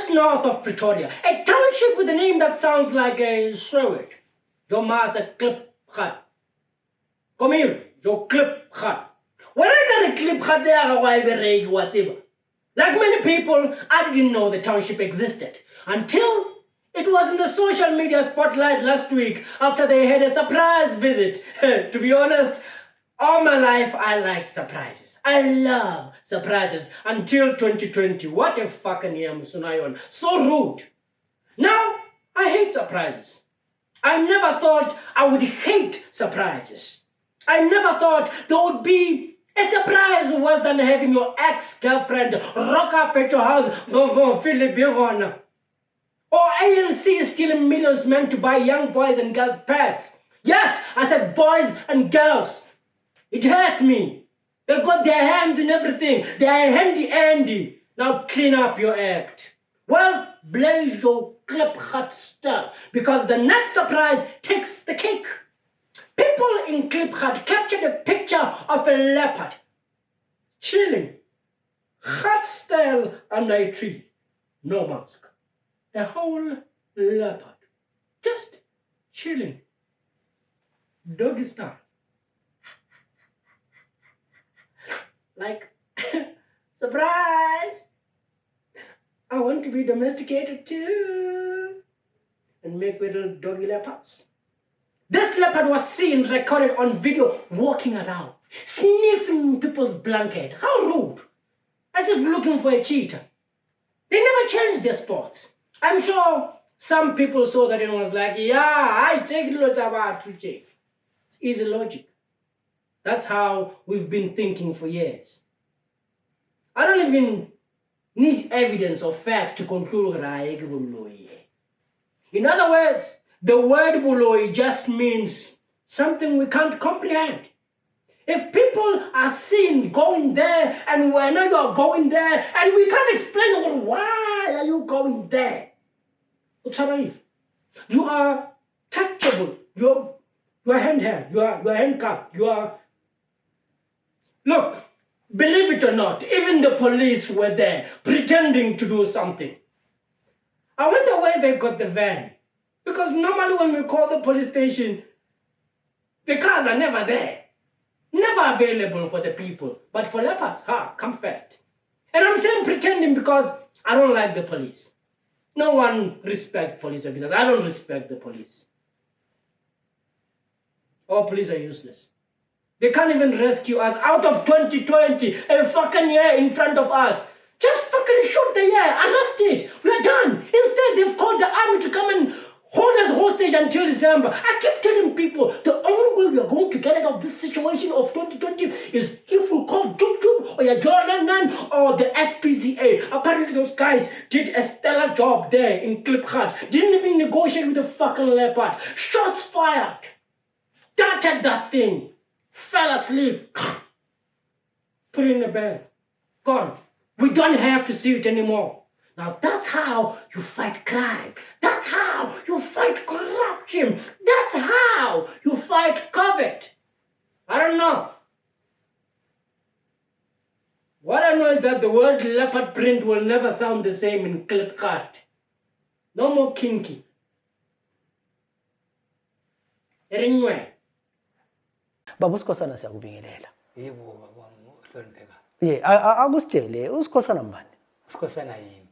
just north of Pretoria, a township with a name that sounds like a Sword. Jomasa Klipgat. Come here, your Klipgat. When I got a Klipgat there, whatever. Like many people, I didn't know the township existed until it was in the social media spotlight last week after they had a surprise visit. To be honest, all my life I like surprises. I love surprises until 2020. What a fucking year, Sunayon. So rude. Now, I hate surprises. I never thought I would hate surprises. I never thought there would be a surprise worse than having your ex-girlfriend rock up at your house, go, fill a beer on. Or ANC stealing millions meant to buy young boys and girls' pets. Yes, I said boys and girls. It hurts me. They got their hands in everything. They are handy. Now clean up your act. Well, blaze your Klipgat stuff, because the next surprise takes the cake. People in Klipgat captured a picture of a leopard chilling, hut style under a tree, no mask. A whole leopard just chilling, doggy style. Like, surprise! I want to be domesticated too and make little doggy leopards. This leopard was seen recorded on video walking around, sniffing people's blanket. How rude! As if looking for a cheetah. They never changed their spots. I'm sure some people saw that and was like, yeah, I take lots about to Jeff. It's easy logic. That's how we've been thinking for years. I don't even need evidence or facts to conclude Raeg Buloye. In other words, the word Buloye just means something we can't comprehend. If people are seen going there and when you're going there and we can't explain, well, why are you going there? You are touchable. You are handheld. You are handcuffed. You are... Look, believe it or not, even the police were there pretending to do something. I wonder where they got the van. Because normally when we call the police station, the cars are never there. Never available for the people. But for leopards, come first. And I'm saying pretending because I don't like the police. No one respects police officers. I don't respect the police. All police are useless. They can't even rescue us out of 2020, a fucking year in front of us. Just fucking shoot the year, arrest it. We are done. Instead, they've called the army to come and hold us hostage until December. I keep telling people the only way we are going to get out of this situation of 2020 is if we call Tuk Tuk or Yajoranan or the SPCA. Apparently those guys did a stellar job there in Klipgat. Didn't even negotiate with the fucking leopard. Shots fired. Darted that thing. Fell asleep. Put it in the bed. Gone. We don't have to see it anymore. Now that's how you fight crime. That's how you fight corruption. That's how you fight COVID. I don't know. What I know is that the word leopard print will never sound the same in Klipgat. No more kinky. Anyway. Babuskosana siyakubingelela. Yebo babami uhlonipheka. Ye, akusitshele usikhosana mbani? Usikhosana yimi.